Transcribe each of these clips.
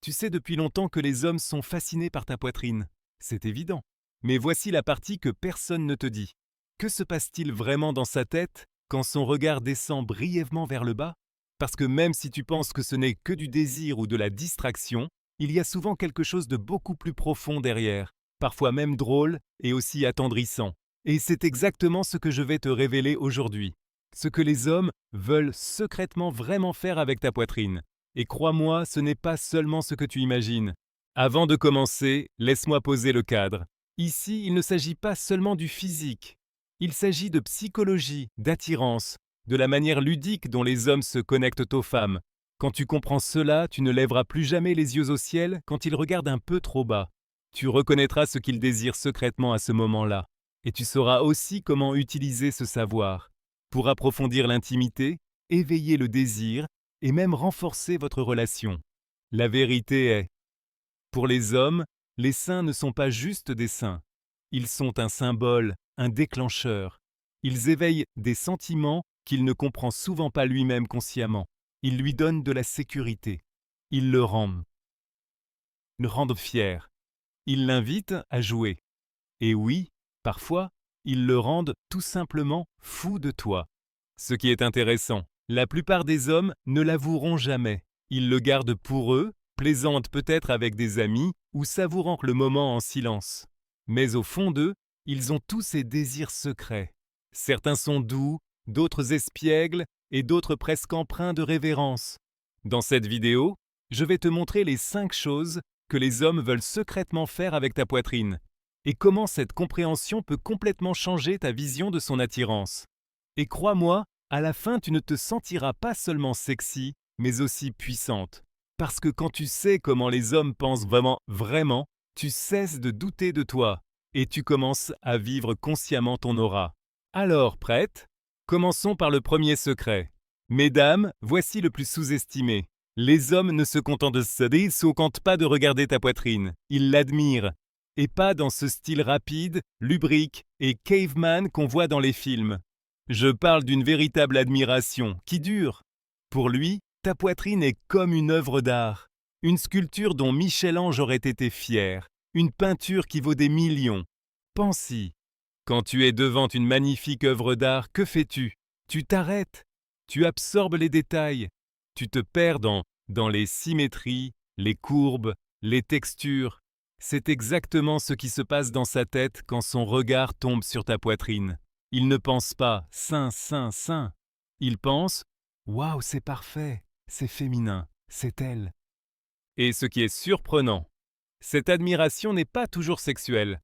Tu sais depuis longtemps que les hommes sont fascinés par ta poitrine. C'est évident. Mais voici la partie que personne ne te dit. Que se passe-t-il vraiment dans sa tête quand son regard descend brièvement vers le bas? Parce que même si tu penses que ce n'est que du désir ou de la distraction, il y a souvent quelque chose de beaucoup plus profond derrière, parfois même drôle et aussi attendrissant. Et c'est exactement ce que je vais te révéler aujourd'hui. Ce que les hommes veulent secrètement vraiment faire avec ta poitrine. Et crois-moi, ce n'est pas seulement ce que tu imagines. Avant de commencer, laisse-moi poser le cadre. Ici, il ne s'agit pas seulement du physique. Il s'agit de psychologie, d'attirance, de la manière ludique dont les hommes se connectent aux femmes. Quand tu comprends cela, tu ne lèveras plus jamais les yeux au ciel quand ils regardent un peu trop bas. Tu reconnaîtras ce qu'ils désirent secrètement à ce moment-là. Et tu sauras aussi comment utiliser ce savoir pour approfondir l'intimité, éveiller le désir et même renforcer votre relation. La vérité est, pour les hommes, les seins ne sont pas juste des seins. Ils sont un symbole, un déclencheur. Ils éveillent des sentiments qu'il ne comprend souvent pas lui-même consciemment. Ils lui donnent de la sécurité. Ils le rendent fier. Ils l'invitent à jouer. Et oui, parfois, ils le rendent tout simplement fou de toi. Ce qui est intéressant, la plupart des hommes ne l'avoueront jamais. Ils le gardent pour eux, plaisantent peut-être avec des amis ou savourant le moment en silence. Mais au fond d'eux, ils ont tous ces désirs secrets. Certains sont doux, d'autres espiègles et d'autres presque empreints de révérence. Dans cette vidéo, je vais te montrer les 5 choses que les hommes veulent secrètement faire avec ta poitrine et comment cette compréhension peut complètement changer ta vision de son attirance. Et crois-moi, à la fin, tu ne te sentiras pas seulement sexy, mais aussi puissante. Parce que quand tu sais comment les hommes pensent vraiment, tu cesses de douter de toi et tu commences à vivre consciemment ton aura. Alors, prête? Commençons par le premier secret. Mesdames, voici le plus sous-estimé. Les hommes ne se contentent pas de regarder ta poitrine, ils l'admirent. Et pas dans ce style rapide, lubrique et caveman qu'on voit dans les films. Je parle d'une véritable admiration qui dure. Pour lui, ta poitrine est comme une œuvre d'art, une sculpture dont Michel-Ange aurait été fier, une peinture qui vaut des millions. Pense-y. Quand tu es devant une magnifique œuvre d'art, que fais-tu? Tu t'arrêtes, tu absorbes les détails, tu te perds dans les symétries, les courbes, les textures. C'est exactement ce qui se passe dans sa tête quand son regard tombe sur ta poitrine. Il ne pense pas sein, sein, sein. Il pense waouh, c'est parfait, c'est féminin, c'est elle. Et ce qui est surprenant, cette admiration n'est pas toujours sexuelle.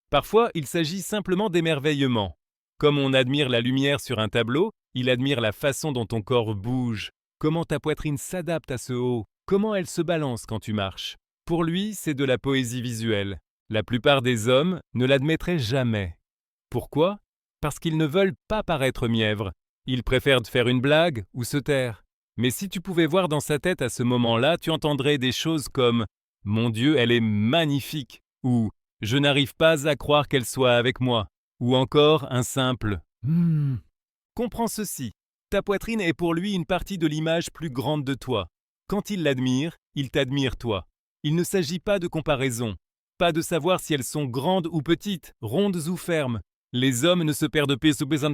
Parfois, il s'agit simplement d'émerveillement. Comme on admire la lumière sur un tableau, il admire la façon dont ton corps bouge, comment ta poitrine s'adapte à ce haut, comment elle se balance quand tu marches. Pour lui, c'est de la poésie visuelle. La plupart des hommes ne l'admettraient jamais. Pourquoi? Parce qu'ils ne veulent pas paraître mièvres. Ils préfèrent faire une blague ou se taire. Mais si tu pouvais voir dans sa tête à ce moment-là, tu entendrais des choses comme « Mon Dieu, elle est magnifique » ou « Je n'arrive pas à croire qu'elle soit avec moi » ou encore un simple « Comprends ceci. Ta poitrine est pour lui une partie de l'image plus grande de toi. Quand il t'admire toi. Il ne s'agit pas de comparaison, pas de savoir si elles sont grandes ou petites, rondes ou fermes. Les hommes ne se perdent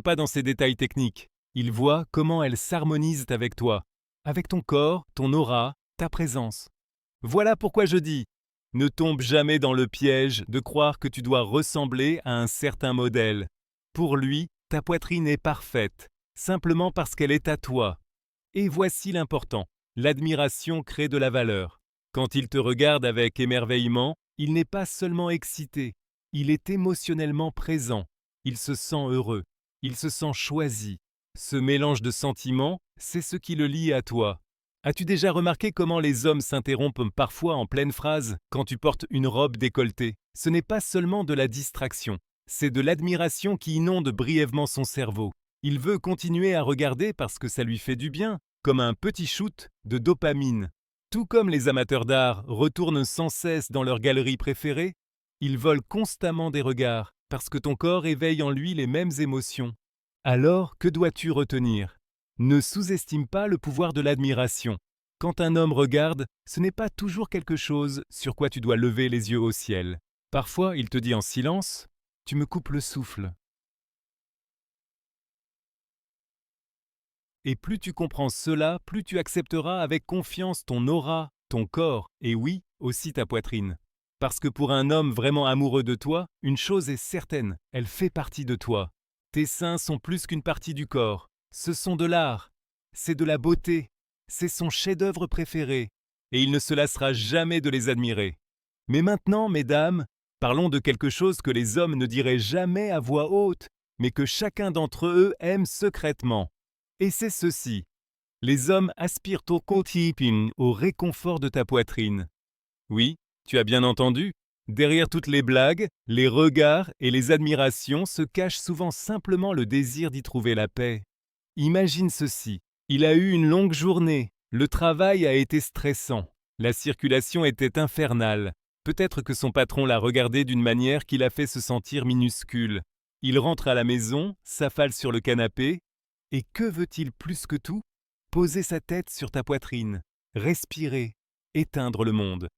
pas dans ces détails techniques. Ils voient comment elles s'harmonisent avec toi, avec ton corps, ton aura, ta présence. Voilà pourquoi je dis, ne tombe jamais dans le piège de croire que tu dois ressembler à un certain modèle. Pour lui, ta poitrine est parfaite, simplement parce qu'elle est à toi. Et voici l'important, l'admiration crée de la valeur. Quand il te regarde avec émerveillement, il n'est pas seulement excité, il est émotionnellement présent, il se sent heureux, il se sent choisi. Ce mélange de sentiments, c'est ce qui le lie à toi. As-tu déjà remarqué comment les hommes s'interrompent parfois en pleine phrase quand tu portes une robe décolletée? Ce n'est pas seulement de la distraction, c'est de l'admiration qui inonde brièvement son cerveau. Il veut continuer à regarder parce que ça lui fait du bien, comme un petit shoot de dopamine. Tout comme les amateurs d'art retournent sans cesse dans leur galerie préférée, ils volent constamment des regards parce que ton corps éveille en lui les mêmes émotions. Alors, que dois-tu retenir? Ne sous-estime pas le pouvoir de l'admiration. Quand un homme regarde, ce n'est pas toujours quelque chose sur quoi tu dois lever les yeux au ciel. Parfois, il te dit en silence, « Tu me coupes le souffle ». Et plus tu comprends cela, plus tu accepteras avec confiance ton aura, ton corps, et oui, aussi ta poitrine. Parce que pour un homme vraiment amoureux de toi, une chose est certaine, elle fait partie de toi. Tes seins sont plus qu'une partie du corps. Ce sont de l'art, c'est de la beauté, c'est son chef-d'œuvre préféré, et il ne se lassera jamais de les admirer. Mais maintenant, mesdames, parlons de quelque chose que les hommes ne diraient jamais à voix haute, mais que chacun d'entre eux aime secrètement. Et c'est ceci. Les hommes aspirent au quotidien, au réconfort de ta poitrine. Oui, tu as bien entendu. Derrière toutes les blagues, les regards et les admirations se cache souvent simplement le désir d'y trouver la paix. Imagine ceci. Il a eu une longue journée. Le travail a été stressant. La circulation était infernale. Peut-être que son patron l'a regardé d'une manière qui l'a fait se sentir minuscule. Il rentre à la maison, s'affale sur le canapé. Et que veut-il plus que tout? Poser sa tête sur ta poitrine, respirer, éteindre le monde.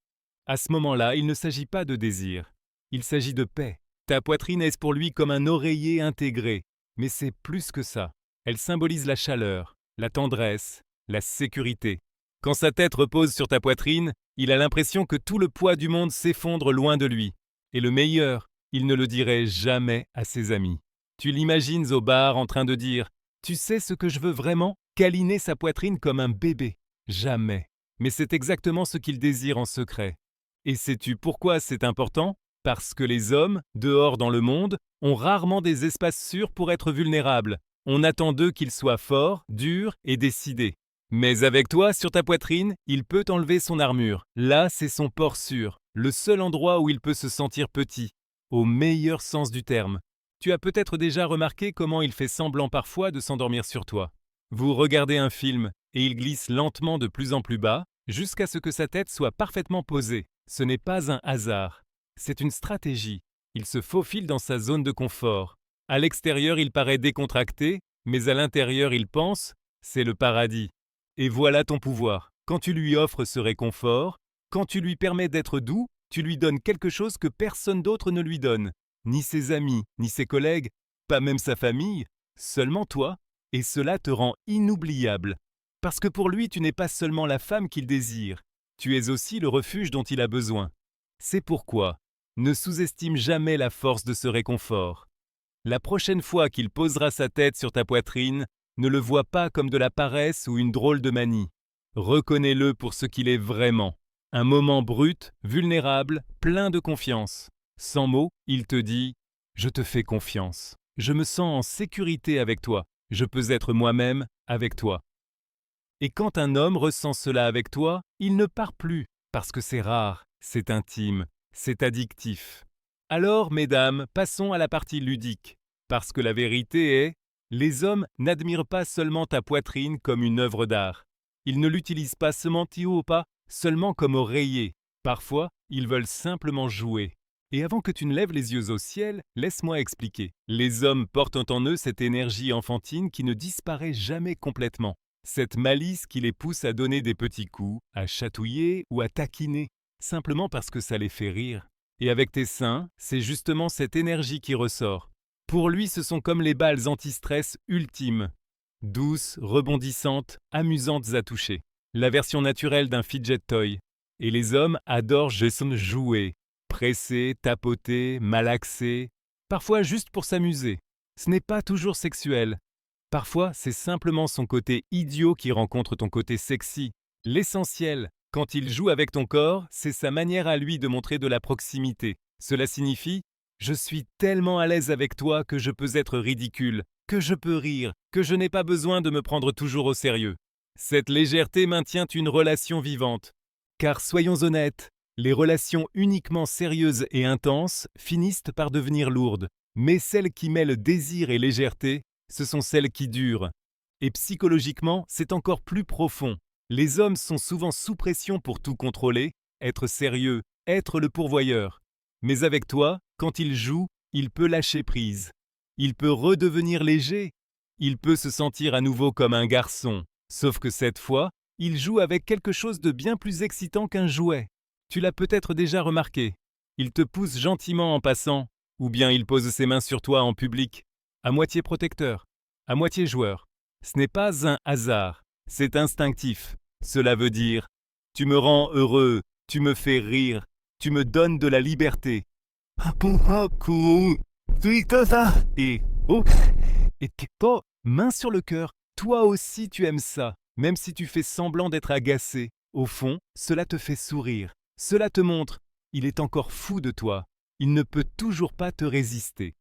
À ce moment-là, il ne s'agit pas de désir, il s'agit de paix. Ta poitrine est pour lui comme un oreiller intégré, mais c'est plus que ça. Elle symbolise la chaleur, la tendresse, la sécurité. Quand sa tête repose sur ta poitrine, il a l'impression que tout le poids du monde s'effondre loin de lui. Et le meilleur, il ne le dirait jamais à ses amis. Tu l'imagines au bar en train de dire « Tu sais ce que je veux vraiment ? Câliner sa poitrine comme un bébé. » Jamais. Mais c'est exactement ce qu'il désire en secret. Et sais-tu pourquoi c'est important? Parce que les hommes, dehors dans le monde, ont rarement des espaces sûrs pour être vulnérables. On attend d'eux qu'ils soient forts, durs et décidés. Mais avec toi, sur ta poitrine, il peut enlever son armure. Là, c'est son port sûr, le seul endroit où il peut se sentir petit, au meilleur sens du terme. Tu as peut-être déjà remarqué comment il fait semblant parfois de s'endormir sur toi. Vous regardez un film et il glisse lentement de plus en plus bas jusqu'à ce que sa tête soit parfaitement posée. Ce n'est pas un hasard, c'est une stratégie. Il se faufile dans sa zone de confort. À l'extérieur, il paraît décontracté, mais à l'intérieur, il pense « c'est le paradis ». Et voilà ton pouvoir. Quand tu lui offres ce réconfort, quand tu lui permets d'être doux, tu lui donnes quelque chose que personne d'autre ne lui donne. Ni ses amis, ni ses collègues, pas même sa famille, seulement toi, et cela te rend inoubliable. Parce que pour lui, tu n'es pas seulement la femme qu'il désire, tu es aussi le refuge dont il a besoin. C'est pourquoi, ne sous-estime jamais la force de ce réconfort. La prochaine fois qu'il posera sa tête sur ta poitrine, ne le vois pas comme de la paresse ou une drôle de manie. Reconnais-le pour ce qu'il est vraiment. Un moment brut, vulnérable, plein de confiance. Sans mots, il te dit « Je te fais confiance. Je me sens en sécurité avec toi. Je peux être moi-même avec toi. » Et quand un homme ressent cela avec toi, il ne part plus, parce que c'est rare, c'est intime, c'est addictif. Alors, mesdames, passons à la partie ludique, parce que la vérité est, les hommes n'admirent pas seulement ta poitrine comme une œuvre d'art. Ils ne l'utilisent pas seulement comme oreiller. Parfois, ils veulent simplement jouer. Et avant que tu ne lèves les yeux au ciel, laisse-moi expliquer. Les hommes portent en eux cette énergie enfantine qui ne disparaît jamais complètement. Cette malice qui les pousse à donner des petits coups, à chatouiller ou à taquiner, simplement parce que ça les fait rire. Et avec tes seins, c'est justement cette énergie qui ressort. Pour lui, ce sont comme les balles anti-stress ultimes. Douces, rebondissantes, amusantes à toucher. La version naturelle d'un fidget toy. Et les hommes adorent jouer. Presser, tapoter, malaxer, parfois juste pour s'amuser. Ce n'est pas toujours sexuel. Parfois, c'est simplement son côté idiot qui rencontre ton côté sexy. L'essentiel, quand il joue avec ton corps, c'est sa manière à lui de montrer de la proximité. Cela signifie « Je suis tellement à l'aise avec toi que je peux être ridicule, que je peux rire, que je n'ai pas besoin de me prendre toujours au sérieux. » Cette légèreté maintient une relation vivante. Car soyons honnêtes, les relations uniquement sérieuses et intenses finissent par devenir lourdes, mais celles qui mêlent désir et légèreté, ce sont celles qui durent. Et psychologiquement, c'est encore plus profond. Les hommes sont souvent sous pression pour tout contrôler, être sérieux, être le pourvoyeur. Mais avec toi, quand il joue, il peut lâcher prise. Il peut redevenir léger. Il peut se sentir à nouveau comme un garçon. Sauf que cette fois, il joue avec quelque chose de bien plus excitant qu'un jouet. Tu l'as peut-être déjà remarqué. Il te pousse gentiment en passant, ou bien il pose ses mains sur toi en public, à moitié protecteur, à moitié joueur. Ce n'est pas un hasard, c'est instinctif. Cela veut dire « tu me rends heureux, tu me fais rire, tu me donnes de la liberté ». Et oh, et toi, main sur le cœur, toi aussi tu aimes ça, même si tu fais semblant d'être agacé. Au fond, cela te fait sourire. Cela te montre, il est encore fou de toi. Il ne peut toujours pas te résister.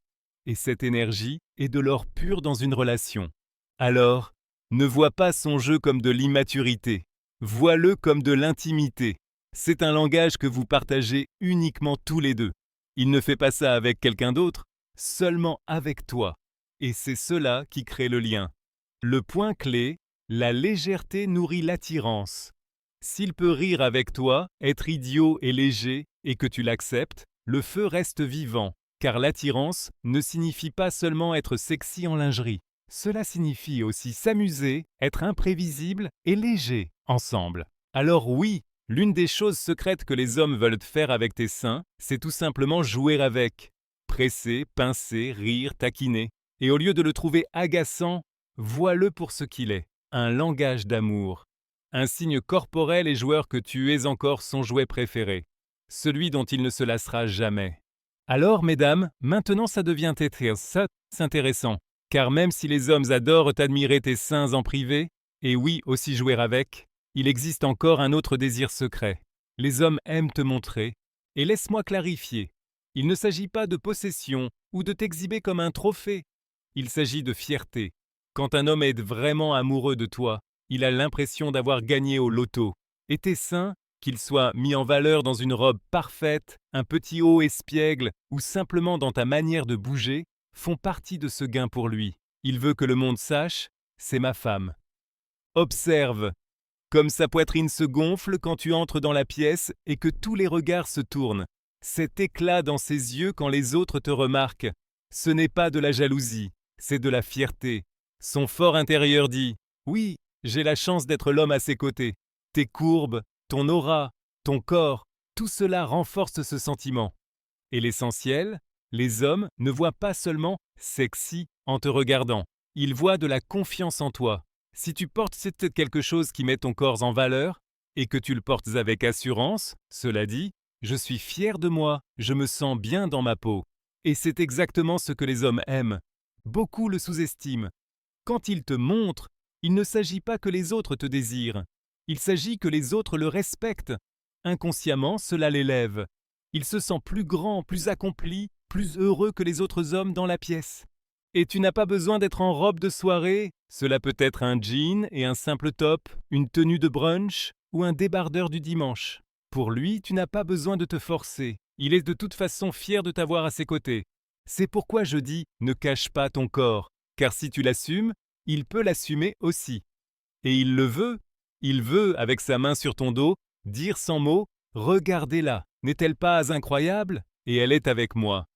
Et cette énergie est de l'or pur dans une relation. Alors, ne vois pas son jeu comme de l'immaturité. Vois-le comme de l'intimité. C'est un langage que vous partagez uniquement tous les deux. Il ne fait pas ça avec quelqu'un d'autre, seulement avec toi. Et c'est cela qui crée le lien. Le point clé, la légèreté nourrit l'attirance. S'il peut rire avec toi, être idiot et léger, et que tu l'acceptes, le feu reste vivant, car l'attirance ne signifie pas seulement être sexy en lingerie. Cela signifie aussi s'amuser, être imprévisible et léger ensemble. Alors oui, l'une des choses secrètes que les hommes veulent faire avec tes seins, c'est tout simplement jouer avec. Presser, pincer, rire, taquiner. Et au lieu de le trouver agaçant, vois-le pour ce qu'il est, un langage d'amour. Un signe corporel et joueur que tu es encore son jouet préféré, celui dont il ne se lassera jamais. Alors, mesdames, maintenant ça devient intéressant, car même si les hommes adorent admirer tes seins en privé, et oui, aussi jouer avec, il existe encore un autre désir secret. Les hommes aiment te montrer, et laisse-moi clarifier. Il ne s'agit pas de possession ou de t'exhiber comme un trophée. Il s'agit de fierté. Quand un homme est vraiment amoureux de toi, il a l'impression d'avoir gagné au loto. Et tes seins, qu'ils soient mis en valeur dans une robe parfaite, un petit haut espiègle ou simplement dans ta manière de bouger, font partie de ce gain pour lui. Il veut que le monde sache, c'est ma femme. Observe, comme sa poitrine se gonfle quand tu entres dans la pièce et que tous les regards se tournent. Cet éclat dans ses yeux quand les autres te remarquent, ce n'est pas de la jalousie, c'est de la fierté. Son fort intérieur dit « Oui, j'ai la chance d'être l'homme à ses côtés. » Tes courbes, ton aura, ton corps, tout cela renforce ce sentiment. Et l'essentiel, les hommes ne voient pas seulement « sexy » en te regardant. Ils voient de la confiance en toi. Si tu portes quelque chose qui met ton corps en valeur et que tu le portes avec assurance, cela dit, je suis fier de moi, je me sens bien dans ma peau. Et c'est exactement ce que les hommes aiment. Beaucoup le sous-estiment. Quand ils te montrent, il ne s'agit pas que les autres te désirent. Il s'agit que les autres le respectent. Inconsciemment, cela l'élève. Il se sent plus grand, plus accompli, plus heureux que les autres hommes dans la pièce. Et tu n'as pas besoin d'être en robe de soirée. Cela peut être un jean et un simple top, une tenue de brunch ou un débardeur du dimanche. Pour lui, tu n'as pas besoin de te forcer. Il est de toute façon fier de t'avoir à ses côtés. C'est pourquoi je dis « ne cache pas ton corps », car si tu l'assumes, il peut l'assumer aussi. Et il le veut. Il veut, avec sa main sur ton dos, dire sans mots « Regardez-la, n'est-elle pas incroyable ? Et elle est avec moi. »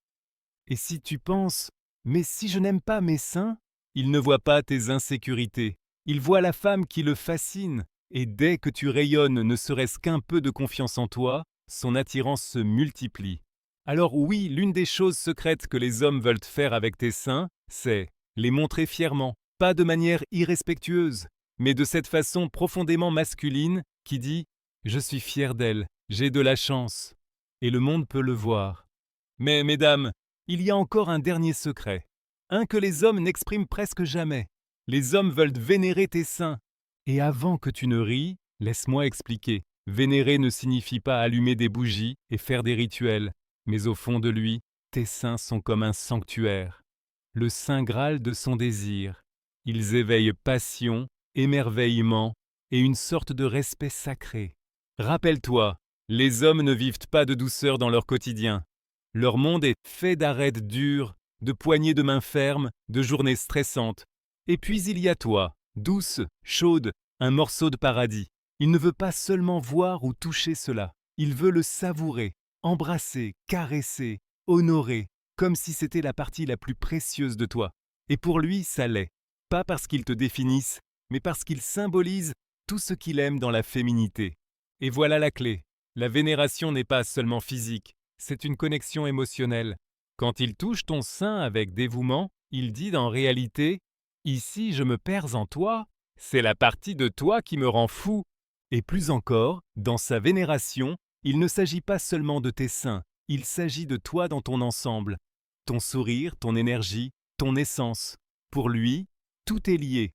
Et si tu penses « Mais si je n'aime pas mes seins ?» Il ne voit pas tes insécurités. Il voit la femme qui le fascine. Et dès que tu rayonnes ne serait-ce qu'un peu de confiance en toi, son attirance se multiplie. Alors oui, l'une des choses secrètes que les hommes veulent faire avec tes seins, c'est les montrer fièrement, pas de manière irrespectueuse, mais de cette façon profondément masculine qui dit « Je suis fier d'elle, j'ai de la chance ». Et le monde peut le voir. Mais mesdames, il y a encore un dernier secret. Un que les hommes n'expriment presque jamais. Les hommes veulent vénérer tes seins. Et avant que tu ne ris, laisse-moi expliquer. Vénérer ne signifie pas allumer des bougies et faire des rituels. Mais au fond de lui, tes seins sont comme un sanctuaire. Le saint Graal de son désir. Ils éveillent passion, émerveillement et une sorte de respect sacré. Rappelle-toi, les hommes ne vivent pas de douceur dans leur quotidien. Leur monde est fait d'arêtes dures, de poignées de mains fermes, de journées stressantes. Et puis il y a toi, douce, chaude, un morceau de paradis. Il ne veut pas seulement voir ou toucher cela. Il veut le savourer, embrasser, caresser, honorer, comme si c'était la partie la plus précieuse de toi. Et pour lui, ça l'est. Pas parce qu'ils te définissent, mais parce qu'ils symbolisent tout ce qu'il aime dans la féminité. Et voilà la clé. La vénération n'est pas seulement physique, c'est une connexion émotionnelle. Quand il touche ton sein avec dévouement, il dit en réalité « Ici je me perds en toi, c'est la partie de toi qui me rend fou ». Et plus encore, dans sa vénération, il ne s'agit pas seulement de tes seins, il s'agit de toi dans ton ensemble. Ton sourire, ton énergie, ton essence. Pour lui, tout est lié.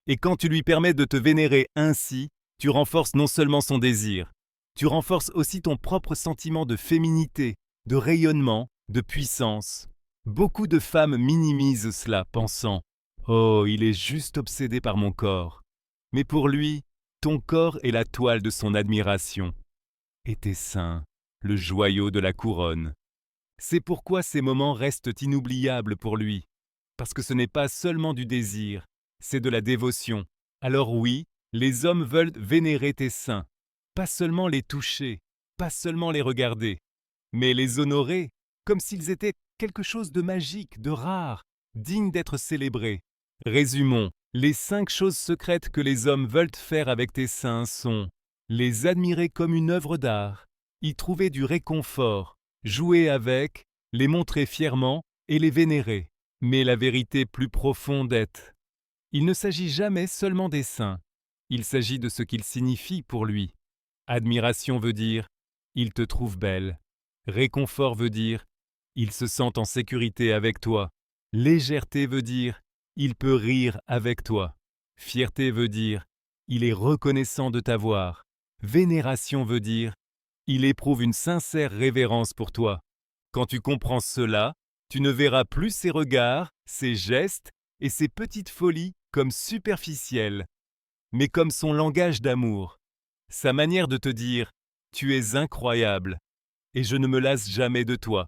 Et quand tu lui permets de te vénérer ainsi, tu renforces non seulement son désir, tu renforces aussi ton propre sentiment de féminité, de rayonnement, de puissance. Beaucoup de femmes minimisent cela, pensant « Oh, il est juste obsédé par mon corps ». Mais pour lui, ton corps est la toile de son admiration. Et tes seins, le joyau de la couronne. C'est pourquoi ces moments restent inoubliables pour lui. Parce que ce n'est pas seulement du désir, c'est de la dévotion. Alors oui, les hommes veulent vénérer tes seins. Pas seulement les toucher, pas seulement les regarder, mais les honorer comme s'ils étaient quelque chose de magique, de rare, digne d'être célébré. Résumons, les 5 choses secrètes que les hommes veulent faire avec tes seins sont les admirer comme une œuvre d'art, y trouver du réconfort, jouer avec, les montrer fièrement et les vénérer. Mais la vérité plus profonde est, il ne s'agit jamais seulement des seins, il s'agit de ce qu'ils signifient pour lui. Admiration veut dire « il te trouve belle ». Réconfort veut dire « il se sent en sécurité avec toi ». Légèreté veut dire « il peut rire avec toi ». Fierté veut dire « il est reconnaissant de t'avoir ». Vénération veut dire « il éprouve une sincère révérence pour toi ». Quand tu comprends cela, tu ne verras plus ses regards, ses gestes et ses petites folies comme superficielles, mais comme son langage d'amour, sa manière de te dire « tu es incroyable et je ne me lasse jamais de toi ».